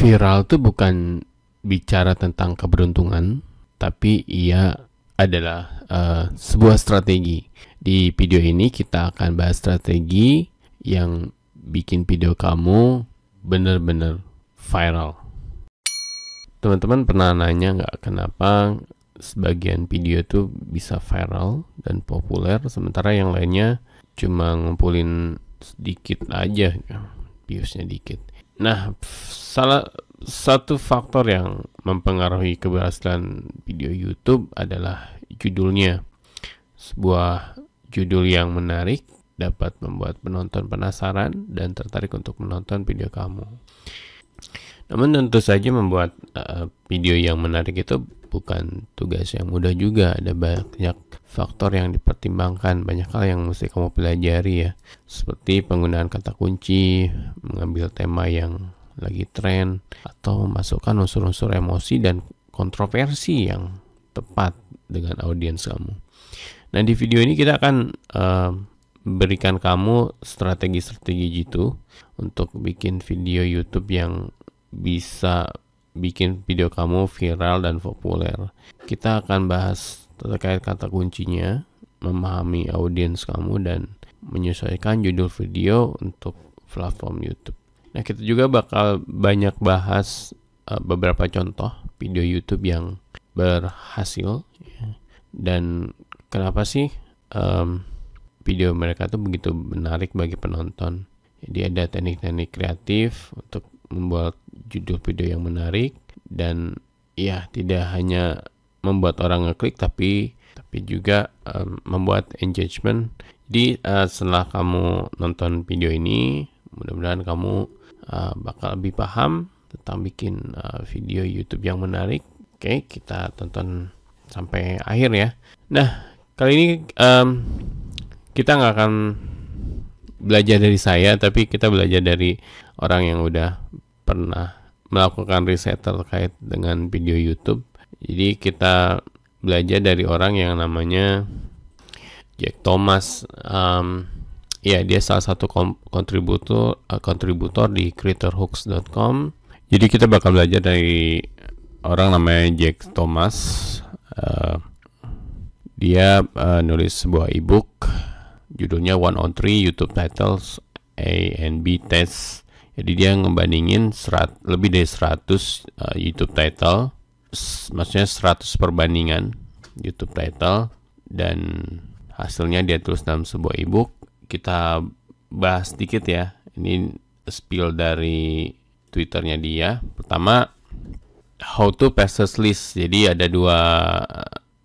Viral tuh bukan bicara tentang keberuntungan, tapi ia adalah sebuah strategi. Di video ini kita akan bahas strategi yang bikin video kamu bener-bener viral. Teman-teman pernah nanya nggak kenapa sebagian video tuh bisa viral dan populer, sementara yang lainnya cuma ngumpulin sedikit aja, viewsnya dikit. Nah, salah satu faktor yang mempengaruhi keberhasilan video YouTube adalah judulnya. Sebuah judul yang menarik dapat membuat penonton penasaran dan tertarik untuk menonton video kamu. Namun tentu saja membuat video yang menarik itu bukan tugas yang mudah juga. Ada banyak faktor yang dipertimbangkan, banyak hal yang mesti kamu pelajari ya. Seperti penggunaan kata kunci, mengambil tema yang lagi tren, atau memasukkan unsur-unsur emosi dan kontroversi yang tepat dengan audiens kamu. Nah, di video ini kita akan berikan kamu strategi-strategi gitu untuk bikin video YouTube yang bisa bikin video kamu viral dan populer. Kita akan bahas terkait kata kuncinya, memahami audiens kamu, dan menyesuaikan judul video untuk platform YouTube. Nah, kita juga bakal banyak bahas beberapa contoh video YouTube yang berhasil ya. Dan kenapa sih video mereka tuh begitu menarik bagi penonton. Jadi ada teknik-teknik kreatif untuk membuat judul video yang menarik, dan ya tidak hanya membuat orang ngeklik tapi juga membuat engagement. Jadi setelah kamu nonton video ini, mudah-mudahan kamu bakal lebih paham tentang bikin video YouTube yang menarik. Oke, kita tonton sampai akhir ya. Nah, kali ini kita nggak akan belajar dari saya, tapi kita belajar dari orang yang udah pernah melakukan riset terkait dengan video YouTube. Jadi kita belajar dari orang yang namanya Jack Thomas. Ya, dia salah satu kontributor di creatorhooks.com. Jadi kita bakal belajar dari orang namanya Jack Thomas. Dia nulis sebuah ebook judulnya 103 YouTube Titles A and B Test. Jadi dia ngebandingin lebih dari 100 YouTube title, maksudnya 100 perbandingan YouTube title, dan hasilnya dia tulis dalam sebuah ebook. Kita bahas sedikit ya. Ini spill dari Twitternya dia. Pertama, how to passes list. Jadi ada dua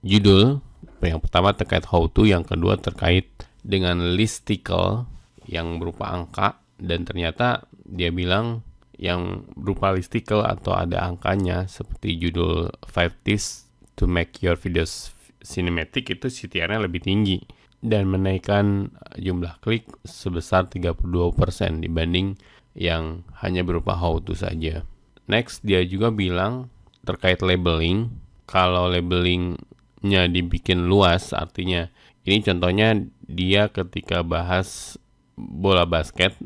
judul. Yang pertama terkait how to, yang kedua terkait dengan listicle yang berupa angka. Dan ternyata dia bilang yang berupa listicle atau ada angkanya, seperti judul 5 tips to make your videos cinematic, itu CTR-nya lebih tinggi dan menaikkan jumlah klik sebesar 32% dibanding yang hanya berupa how to saja. Next, dia juga bilang terkait labeling. Kalau labelingnya dibikin luas, artinya ini contohnya dia ketika bahas bola basket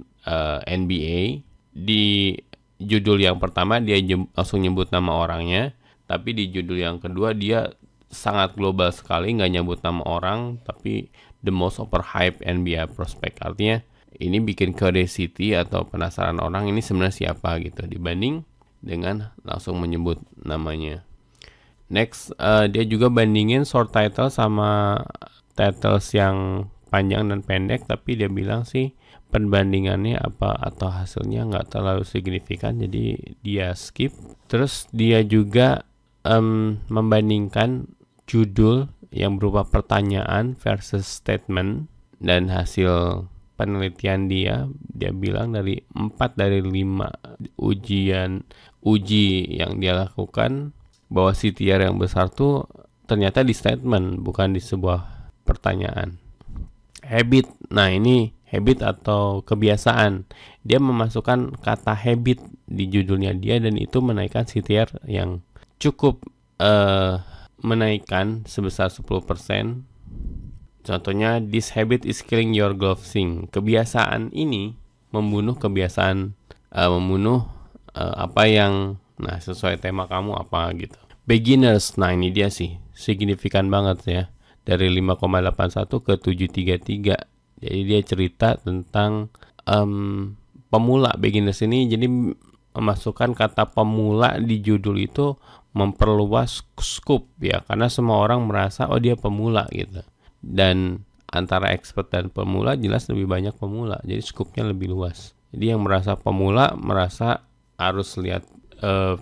NBA, di judul yang pertama dia langsung nyebut nama orangnya, tapi di judul yang kedua dia sangat global sekali, nggak nyebut nama orang, tapi the most overhyped NBA prospect. Artinya ini bikin curiosity atau penasaran orang ini sebenarnya siapa gitu, dibanding dengan langsung menyebut namanya. Next, dia juga bandingin short title sama titles yang panjang dan pendek, tapi dia bilang sih perbandingannya atau hasilnya nggak terlalu signifikan, jadi dia skip. Terus dia juga membandingkan judul yang berupa pertanyaan versus statement, dan hasil penelitian dia bilang dari 4 dari 5 uji yang dia lakukan, bahwa CTR yang besar tuh ternyata di statement, bukan di sebuah pertanyaan. Habit, nah ini habit atau kebiasaan. Dia memasukkan kata habit di judulnya dia, dan itu menaikkan CTR yang cukup menaikkan sebesar 10%. Contohnya, this habit is killing your golf swing. Kebiasaan ini membunuh apa yang sesuai tema kamu apa gitu. Beginners, nah ini dia sih signifikan banget ya, dari 5,81 ke 733. Jadi dia cerita tentang pemula. Beginners ini jadi memasukkan kata pemula di judul itu memperluas scoop ya, karena semua orang merasa oh dia pemula gitu. Dan antara expert dan pemula jelas lebih banyak pemula, jadi scoopnya lebih luas. Jadi yang merasa pemula merasa harus lihat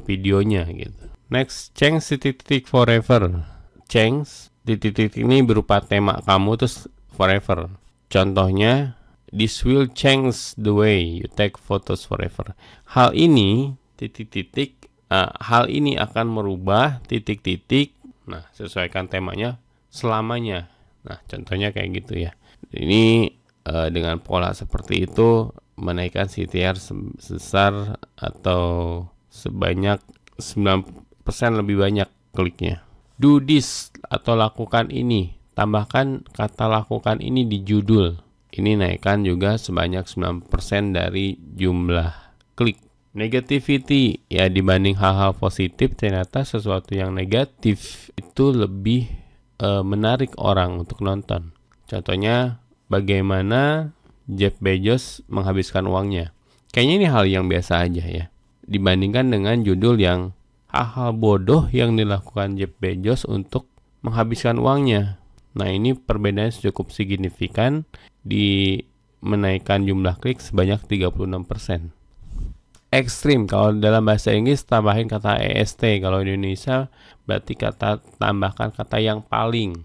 videonya gitu. Next, change titik forever. Change titik ini berupa tema kamu terus forever. Contohnya, this will change the way you take photos forever. Hal ini titik-titik, hal ini akan merubah titik-titik. Nah, sesuaikan temanya selamanya. Nah, contohnya kayak gitu ya. Ini dengan pola seperti itu menaikkan CTR sebesar atau sebanyak 9% lebih banyak kliknya. Do this atau lakukan ini. Tambahkan kata lakukan ini di judul. Ini naikkan juga sebanyak 9% dari jumlah klik. Negativity, ya dibanding hal-hal positif ternyata sesuatu yang negatif itu lebih menarik orang untuk nonton. Contohnya bagaimana Jeff Bezos menghabiskan uangnya. Kayaknya ini hal yang biasa aja ya, dibandingkan dengan judul yang hal-hal bodoh yang dilakukan Jeff Bezos untuk menghabiskan uangnya. Nah, ini perbedaannya cukup signifikan, di menaikkan jumlah klik sebanyak 36%. Ekstrim, kalau dalam bahasa Inggris tambahin kata EST, kalau di Indonesia berarti tambahkan kata yang paling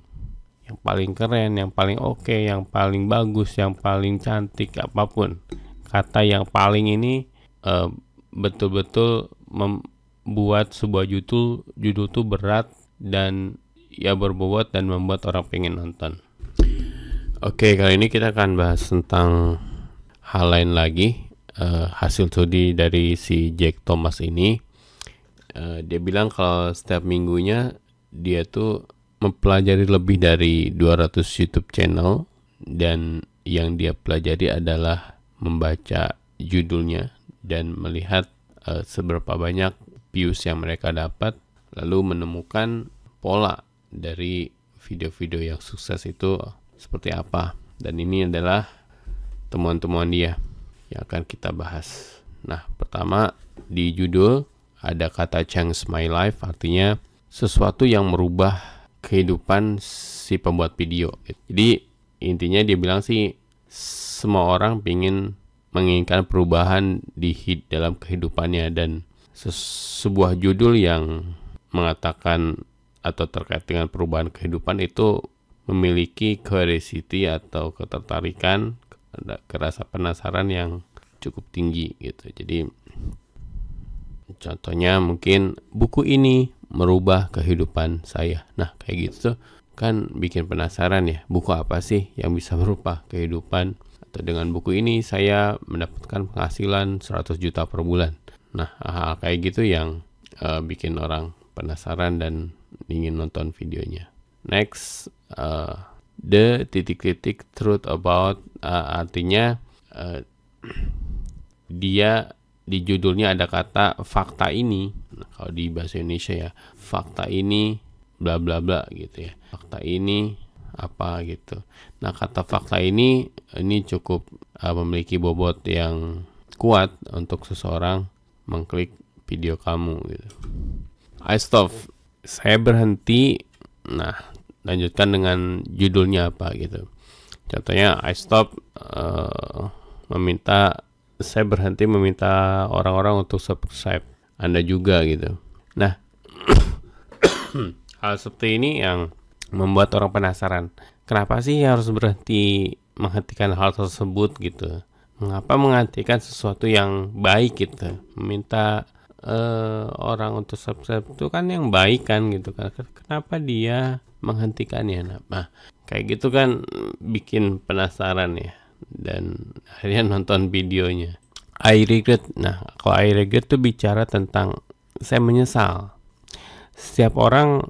keren, yang paling oke, yang paling bagus, yang paling cantik, apapun. Kata yang paling ini betul-betul membuat sebuah judul tuh berat dan ya berbobot dan membuat orang pengen nonton. Oke, kali ini kita akan bahas tentang hal lain lagi. Hasil studi dari si Jack Thomas ini, dia bilang kalau setiap minggunya dia tuh mempelajari lebih dari 200 YouTube channel, dan yang dia pelajari adalah membaca judulnya dan melihat seberapa banyak views yang mereka dapat, lalu menemukan pola dari video-video yang sukses itu seperti apa. Dan ini adalah temuan-temuan dia yang akan kita bahas. Nah, pertama di judul ada kata change my life, artinya sesuatu yang merubah kehidupan si pembuat video. Jadi intinya dia bilang sih semua orang menginginkan perubahan dalam kehidupannya, dan sebuah judul yang mengatakan atau terkait dengan perubahan kehidupan itu memiliki curiosity atau ketertarikan, kerasa penasaran yang cukup tinggi gitu. Jadi contohnya mungkin buku ini merubah kehidupan saya. Nah, kayak gitu kan bikin penasaran ya, buku apa sih yang bisa merubah kehidupan, atau dengan buku ini saya mendapatkan penghasilan 100 juta per bulan. Nah, hal kayak gitu yang bikin orang penasaran dan ingin nonton videonya. Next, the titik-titik truth about, artinya dia di judulnya ada kata fakta ini. Nah, kalau di bahasa Indonesia ya, fakta ini bla bla bla gitu ya, fakta ini apa gitu. Nah, kata fakta ini cukup memiliki bobot yang kuat untuk seseorang mengklik video kamu gitu. I stop, saya berhenti. Nah, lanjutkan dengan judulnya apa gitu. Contohnya I stop, saya berhenti meminta orang-orang untuk subscribe Anda juga gitu. Nah, hal seperti ini yang membuat orang penasaran. Kenapa sih harus berhenti menghentikan hal tersebut gitu? Mengapa menghentikan sesuatu yang baik gitu? Meminta orang untuk subscribe itu kan yang baik kan gitu kan. Kenapa dia menghentikannya? Nah, kayak gitu kan bikin penasaran ya, dan akhirnya nonton videonya. I regret. Nah, kalau I regret tuh bicara tentang saya menyesal. Setiap orang,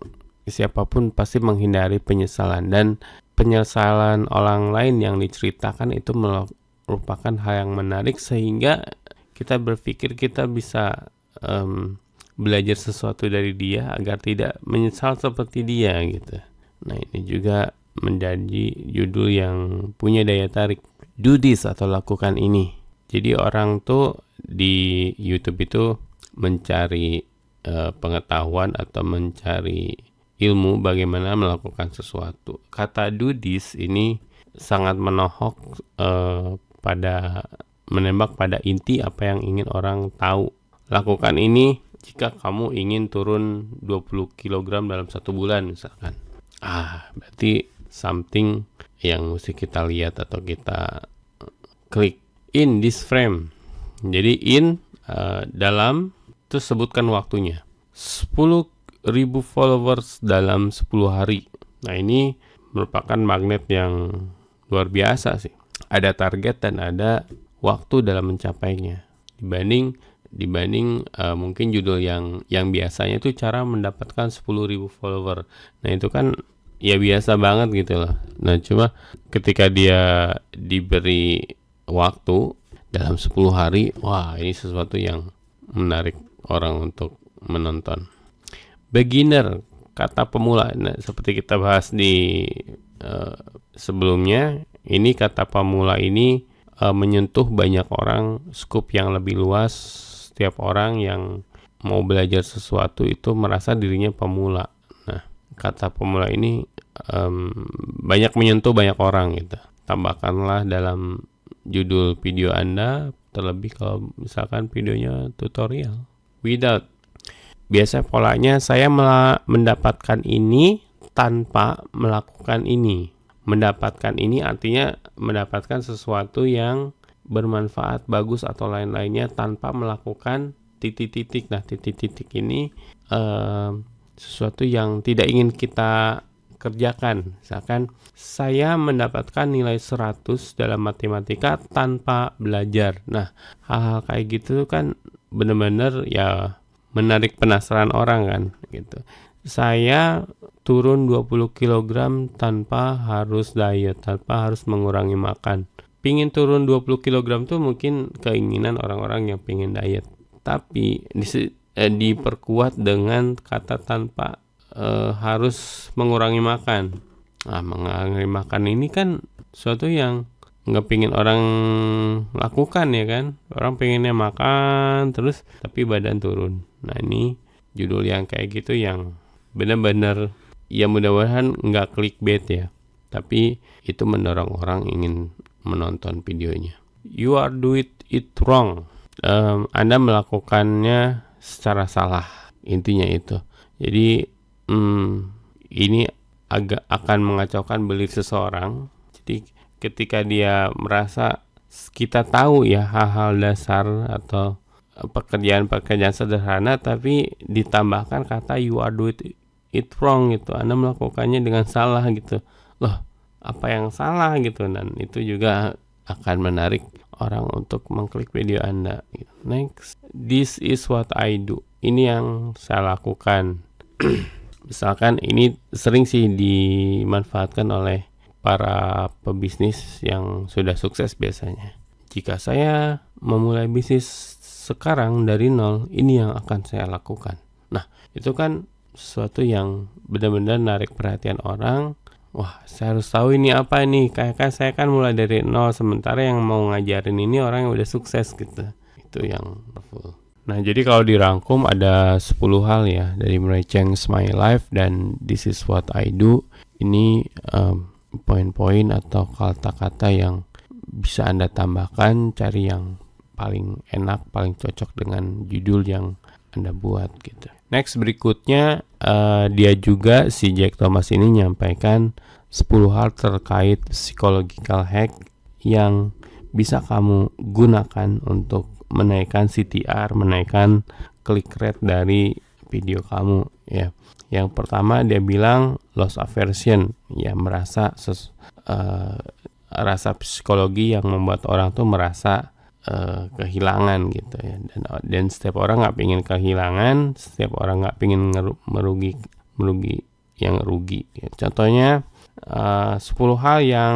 siapapun pasti menghindari penyesalan, dan penyesalan orang lain yang diceritakan itu merupakan hal yang menarik sehingga kita berpikir kita bisa belajar sesuatu dari dia agar tidak menyesal seperti dia gitu. Nah, ini juga menjadi judul yang punya daya tarik. Do this atau lakukan ini. Jadi orang tuh di YouTube itu mencari pengetahuan atau mencari ilmu bagaimana melakukan sesuatu. Kata do this ini sangat menohok menembak pada inti apa yang ingin orang tahu. Lakukan ini jika kamu ingin turun 20 kg dalam 1 bulan misalkan. Berarti something yang mesti kita lihat atau kita klik. In this frame. Jadi dalam, terus sebutkan waktunya. 10.000 followers dalam 10 hari. Nah, ini merupakan magnet yang luar biasa sih. Ada target dan ada waktu dalam mencapainya. Dibanding mungkin judul yang biasanya itu cara mendapatkan 10.000 follower. Nah, itu kan ya biasa banget gitu loh. Nah, cuma ketika dia diberi waktu dalam 10 hari, wah, ini sesuatu yang menarik orang untuk menonton. Beginner, kata pemula. Nah, seperti kita bahas di sebelumnya, ini kata pemula ini menyentuh banyak orang, skup yang lebih luas. Setiap orang yang mau belajar sesuatu itu merasa dirinya pemula. Nah, kata pemula ini banyak menyentuh banyak orang gitu. Tambahkanlah dalam judul video Anda, terlebih kalau misalkan videonya tutorial. Without, biasa polanya saya mendapatkan ini tanpa melakukan ini. Mendapatkan ini artinya mendapatkan sesuatu yang bermanfaat, bagus atau lain-lainnya tanpa melakukan titik-titik. Nah, titik-titik ini sesuatu yang tidak ingin kita kerjakan. Misalkan saya mendapatkan nilai 100 dalam matematika tanpa belajar. Nah, hal-hal kayak gitu kan benar-benar ya menarik penasaran orang kan gitu. Saya turun 20 kg tanpa harus diet, tanpa harus mengurangi makan. Pingin turun 20 kg tuh mungkin keinginan orang-orang yang pingin diet. Tapi diperkuat dengan kata tanpa harus mengurangi makan. Nah, mengurangi makan ini kan sesuatu yang nggak pingin orang lakukan ya kan. Orang pengennya makan terus tapi badan turun. Nah, ini judul yang kayak gitu yang benar-benar ya mudah-mudahan nggak clickbait ya. Tapi itu mendorong orang ingin menonton videonya. You are doing it wrong. Anda melakukannya secara salah. Intinya itu. Jadi ini agak akan mengacaukan belief seseorang. Jadi ketika dia merasa kita tahu ya hal-hal dasar atau pekerjaan-pekerjaan sederhana, tapi ditambahkan kata you are doing it wrong gitu, Anda melakukannya dengan salah gitu. Loh, apa yang salah gitu? Dan itu juga akan menarik orang untuk mengklik video Anda. Next, this is what I do. Ini yang saya lakukan. Misalkan ini sering sih dimanfaatkan oleh para pebisnis yang sudah sukses biasanya. Jika saya memulai bisnis sekarang dari nol, ini yang akan saya lakukan. Nah, itu kan sesuatu yang benar-benar narik perhatian orang. Wah, saya harus tahu ini apa nih. Kayak saya kan mulai dari nol, sementara yang mau ngajarin ini orang yang udah sukses gitu. Itu yang powerful. Nah, jadi kalau dirangkum ada 10 hal ya, dari mulai change my life dan this is what I do. Ini poin-poin atau kata-kata yang bisa Anda tambahkan, cari yang paling enak, paling cocok dengan judul yang Anda buat gitu. Next, berikutnya dia juga si Jack Thomas ini menyampaikan 10 hal terkait psychological hack yang bisa kamu gunakan untuk menaikkan CTR, menaikkan click rate dari video kamu ya. Yang pertama dia bilang loss aversion, ya merasa rasa psikologi yang membuat orang tuh merasa kehilangan gitu ya. Dan setiap orang nggak pengen kehilangan, setiap orang nggak pengen merugi yang rugi ya. Contohnya 10 hal yang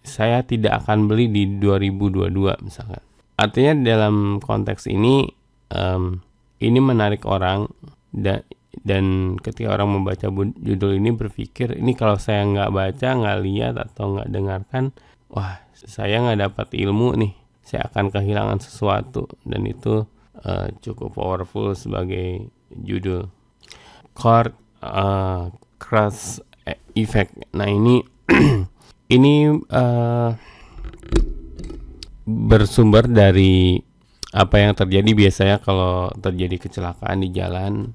saya tidak akan beli di 2022 misalkan. artinya dalam konteks ini menarik orang, dan ketika orang membaca judul ini berpikir, ini kalau saya nggak baca, nggak lihat, atau nggak dengarkan, wah saya nggak dapat ilmu nih, saya akan kehilangan sesuatu. Dan itu cukup powerful sebagai judul. Crush effect. Nah ini bersumber dari apa yang terjadi biasanya kalau terjadi kecelakaan di jalanan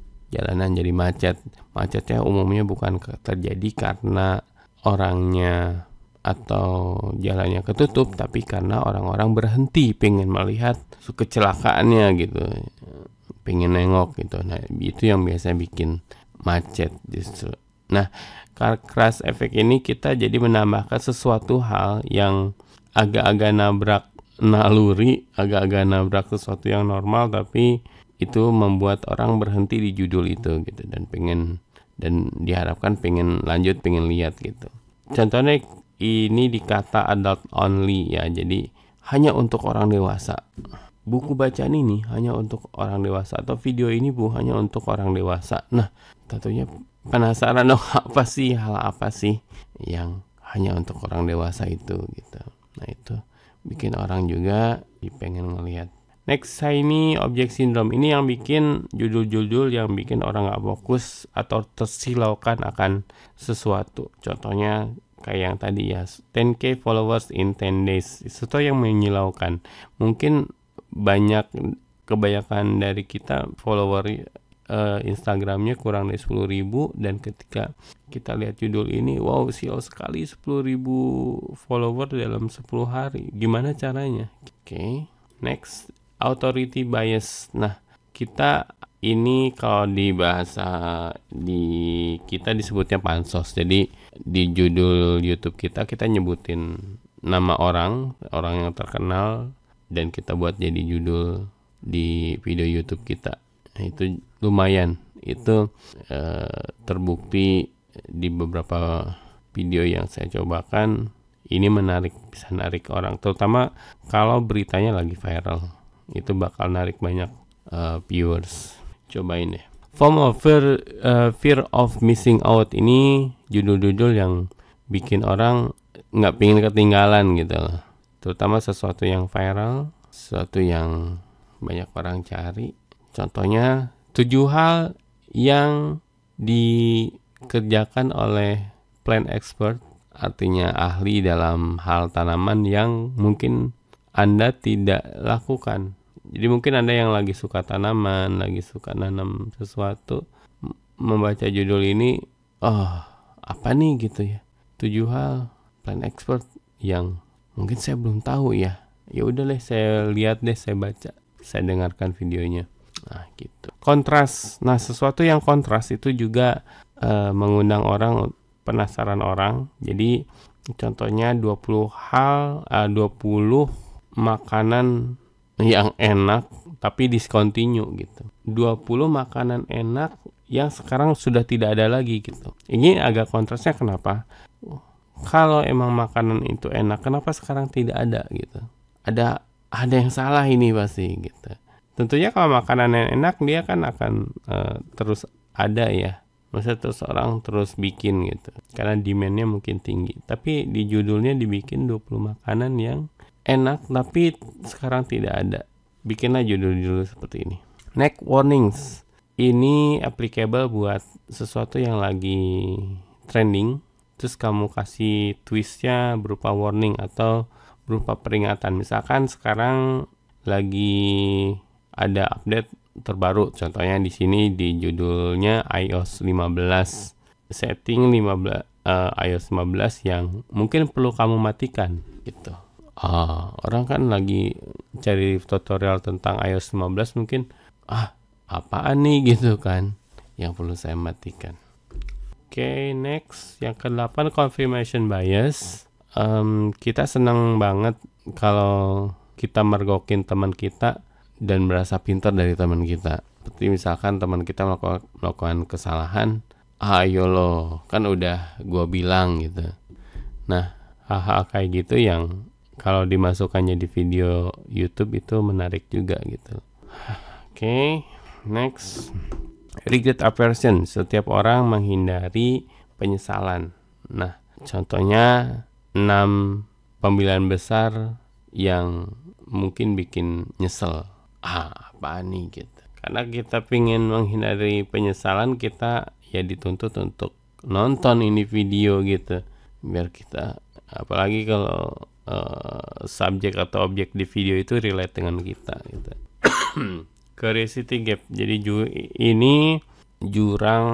jadi macet. Macetnya umumnya bukan terjadi karena orangnya atau jalannya ketutup, tapi karena orang-orang berhenti pengen melihat kecelakaannya gitu, pengen nengok gitu. Nah itu yang biasanya bikin macet justru. Nah car crash effect ini kita jadi menambahkan sesuatu hal yang agak-agak nabrak naluri, agak-agak nabrak sesuatu yang normal, tapi itu membuat orang berhenti di judul itu gitu, dan diharapkan pengen lanjut, pengen lihat gitu. Contohnya ini di kata adult only ya, jadi hanya untuk orang dewasa. Buku bacaan ini hanya untuk orang dewasa, atau video ini hanya untuk orang dewasa. Nah, tentunya penasaran dong, hal apa sih yang hanya untuk orang dewasa itu gitu. Nah, itu bikin orang juga pengen ngelihat. Next, shiny object syndrome. Ini yang bikin judul-judul yang bikin orang gak fokus atau tersilaukan akan sesuatu. Contohnya kayak yang tadi ya, 10k followers in 10 days. Sesuatu yang menyilaukan. Mungkin kebanyakan dari kita follower Instagramnya kurang dari 10.000, dan ketika kita lihat judul ini, wow sial sekali, 10.000 follower dalam 10 hari. Gimana caranya? Oke. Next, authority bias. Nah, kita ini kalau di bahasa kita disebutnya pansos. Jadi di judul YouTube kita nyebutin nama orang yang terkenal, dan kita buat jadi judul di video YouTube kita. Nah, itu lumayan, itu terbukti di beberapa video yang saya cobakan, ini bisa narik orang, terutama kalau beritanya lagi viral, itu bakal narik banyak viewers. Cobain deh. FOMO, fear of missing out. Ini judul-judul yang bikin orang nggak pengen ketinggalan gitu loh, terutama sesuatu yang viral, sesuatu yang banyak orang cari. Contohnya 7 hal yang dikerjakan oleh plant expert, artinya ahli dalam hal tanaman, yang mungkin Anda tidak lakukan. Jadi mungkin Anda yang lagi suka tanaman, lagi suka nanam sesuatu, membaca judul ini, apa nih gitu ya, 7 hal plant expert yang mungkin saya belum tahu ya. Ya udah deh, saya lihat deh, saya baca, saya dengarkan videonya. Nah gitu. Kontras. Nah, sesuatu yang kontras itu juga mengundang penasaran orang. Jadi contohnya 20 makanan yang enak tapi discontinue gitu. 20 makanan enak yang sekarang sudah tidak ada lagi gitu. Ini agak kontrasnya. Kenapa? Kalau emang makanan itu enak, kenapa sekarang tidak ada gitu? Ada yang salah ini pasti gitu. Tentunya kalau makanan yang enak, dia kan akan terus ada ya. Maksudnya terus orang terus bikin gitu, karena demandnya mungkin tinggi. Tapi di judulnya dibikin 20 makanan yang enak tapi sekarang tidak ada. Bikinlah judul-judul seperti ini. Next, warnings. Ini applicable buat sesuatu yang lagi trending, terus kamu kasih twistnya berupa warning atau berupa peringatan. Misalkan sekarang lagi ada update terbaru, contohnya di sini di judulnya iOS 15, setting iOS 15 yang mungkin perlu kamu matikan gitu. Orang kan lagi cari tutorial tentang iOS 15, mungkin apaan nih gitu kan yang perlu saya matikan. Oke, next, yang ke-8, confirmation bias. Kita senang banget kalau kita mergokin teman kita dan merasa pintar dari teman kita. Seperti misalkan teman kita melakukan kesalahan, ayo lo, kan udah gua bilang gitu. Nah, hal-hal kayak gitu yang kalau dimasukkannya di video YouTube itu menarik juga gitu. Oke, next. Regret aversion, setiap orang menghindari penyesalan. Nah, contohnya 6 pemilihan besar yang mungkin bikin nyesel. Apa nih gitu. Karena kita pingin menghindari penyesalan, kita ya dituntut untuk nonton ini video gitu. Biar kita, apalagi kalau subjek atau objek di video itu relate dengan kita gitu. Curiosity gap. Jadi ini jurang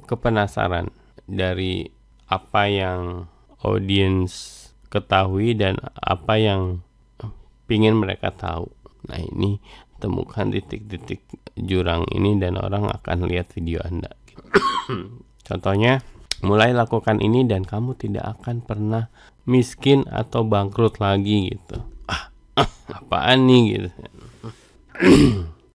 kepenasaran dari apa yang audiens ketahui dan apa yang pingin mereka tahu. Nah, ini temukan titik-titik jurang ini dan orang akan lihat video Anda. Contohnya, mulai lakukan ini dan kamu tidak akan pernah miskin atau bangkrut lagi gitu. Apaan nih gitu.